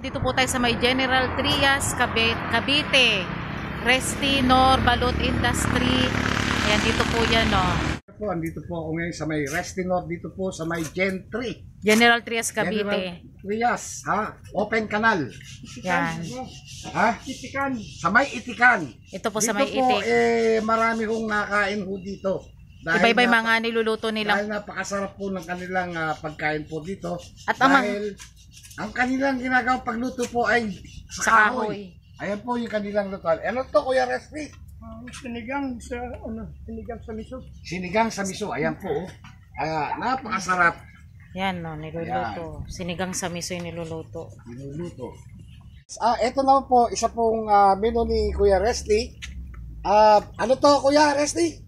Dito po tayo sa may General Trias, Cavite. Restinor Balut Industry. Ayan, dito po yan, no. Andito po ako ngayon sa may Restinor, dito po sa may Gen 3. General Trias, Cavite. General Trias, ha? Open Canal. Yan. Ha? Itikan. Sa may Itikan. Ito po sa dito may po, Itik. marami hong nakain ho dito. Iba-iba yung mga niluluto nila. Dahil napakasarap po ng kanilang pagkain po dito. At dahil ang kanilang ginagawang pagluto po ay sa kahoy. Ayan po yung kanilang lutuan. Ano to, Kuya Respi? Sinigang sa miso. Sinigang sa miso. Ayan po. Napakasarap. Yan, no, niluluto. Sinigang sa miso yung niluluto. Niluluto. Ito naman po, isa pong menu ni Kuya Resty. Ano to, Kuya Resty?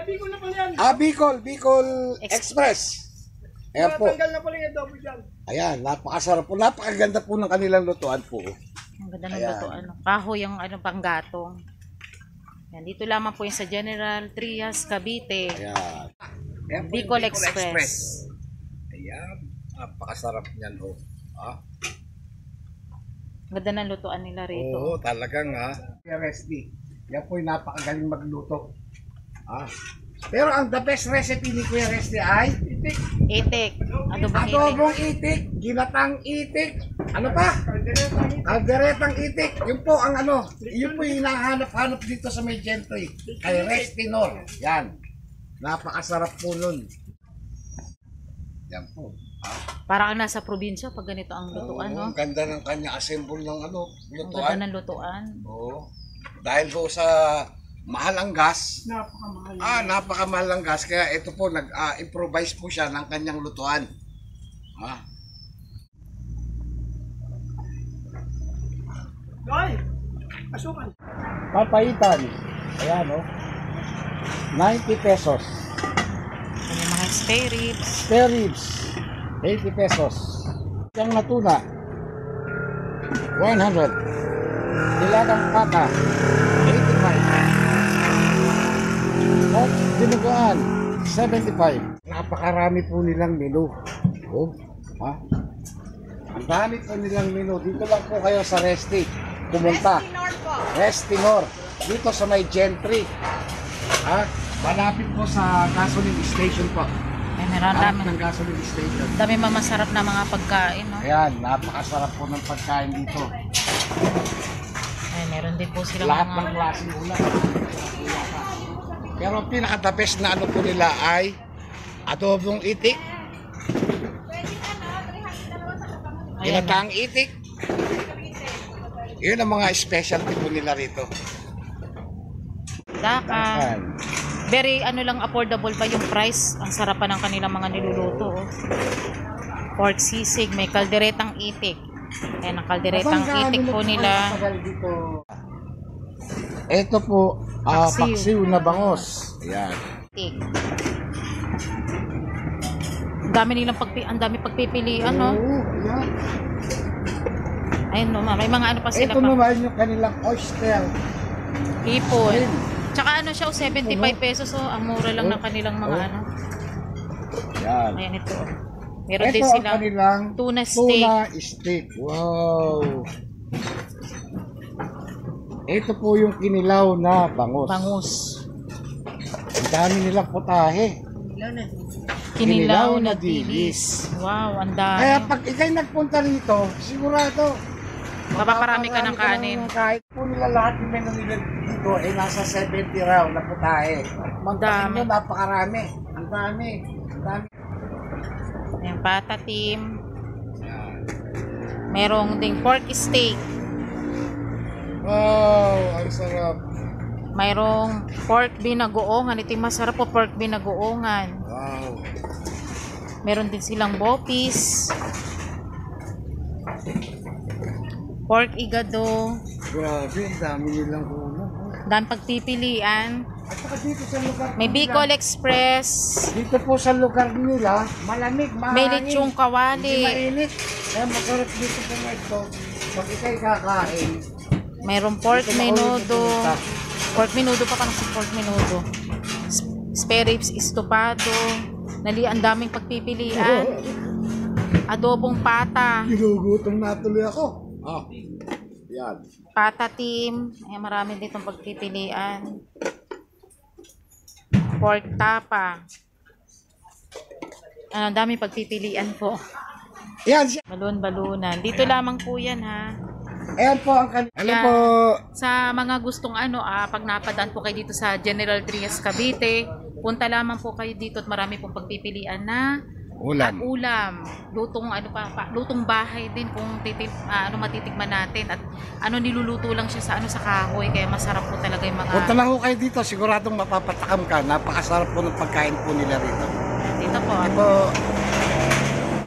Bicol na pala yan. Bicol Express. Ayan po. Tanggal na pala yung adobo dyan. Ayan, napakasarap po. Napakaganda po ng kanilang lutuan po. Ang ganda ng lutuan. Kahoy yung panggatong. Yan, dito lamang po yung sa General Trias, Cavite. Ayan. Ayan po Bicol yung Express. Ayan, napakasarap niyan ho. Ganda ng lutuan nila rito. Oo, talagang Kuya Resty. Yan po yung napakagaling magluto. Pero ang the best recipe ni Kuya Resty ay Itik. adobong itik, ginatang itik, ano pa? Kalderetang itik. Yun po ang yun po yung hinahanap-hanap dito sa may Gentry. Kay Restinor. Yan. Napakasarap po nun. Yan po. Parang nasa probinsya pag ganito ang lutuan, no? Ang ganda ng kanya assemble ng lutuan. Ang ganda ng lutuan. Oo. Dahil po sa mahal ang gas. Napakamahal. Napakamahal ang gas. Kaya ito po, nag-improvise po siya ng kanyang lutuan. Goy! Asukan. Papaitan. Ayan, 90 pesos. Yung mga spare ribs. Spare ribs, 80 pesos. Yung natuna, 100. Dilagang pata, 85. Pork dinuguan, 75. Napakarami po nilang menu. Ang dami po nilang menu. Dito lang po kayo sa Resty. Pumunta. Restinor. Dito sa may Gentry. Malapit po sa gasoline station po. Meron dami. Ng gasoline station. Dami mamasarap na mga pagkain, no? Ayan, napakasarap po ng pagkain dito. Ay, meron din po silang Lahat mga ng klaseng ulam. Pero ang pinaka-the best na po nila ay adobong itik, ginataang itik. Yun ang mga specialty po nila rito. daka. Very lang affordable pa yung price. Ang sarap pa ng kanilang mga niluluto. Pork sisig, may kalderetang itik. Ayan, ang kalderetang itik po nila. Ito po, paksiw na bangos. Ayan. Itik. Ang dami pagpipilian, no? Ayun, no, may mga pa sila ito naman yung kanilang oyster. Hipon. Tsaka siya, 75 pesos. Ang mura lang ng kanilang mga Yan. Ayan, ito. Meron din ang silang kanilang tuna steak. Tuna steak. Wow. Ito po yung kinilaw na bangos. Bangus. Ang dami nilang putahe. Kinilaw na dilis. Wow, ang dami. Kaya pag ikay nagpunta rito, sigurado Mapaparami ka ng kanin. Kahit po nila lahat yung menu nila dito ay nasa 70 raw na putahe. Magdami. Napakarami. Ang dami. Ang dami. Ayan, patatim. Merong ding pork steak. Wow, ang sarap. Mayroong pork binagoongan. Ito yung masarap po, pork binagoongan. Wow. Meron din silang bopis. Pork igado. Grabe, ang dami nilang ulam. Dami pagpipilian. At saka dito sa lugar May Bicol Express. dito po sa lugar nila, malamig, mahangin. May lechong Hindi kawali. mainit. Kaya masarap dito po ito. Pag ikay kakain, Mayroong pork menudo. Pork menudo pa parang sa pork menudo. Spare ribs estopado. Ang daming pagpipilian. Adobong pata. Ginugutom na tuloy ako. Oh. Yan. Pata team. Ay, marami ditong pagpipilian. Pork tapa. Ang dami pagpipilian po. Yan siya. Balon-balunan. Dito lamang po yan ha. Ayan po ang kanila. Ano Yan. po? Sa mga gustong pag napadaan po kayo dito sa General Trias Cavite, punta lamang po kayo dito at marami pong pagpipilian na Ulam. ulam. Lutong lutong bahay din kung matitikman natin at niluluto lang siya sa kahoy kaya masarap po talaga yung mga Punta lang ho kayo dito. Siguradong mapapatakam ka. Napakasarap po ng pagkain po nila rito. dito po. Ito po.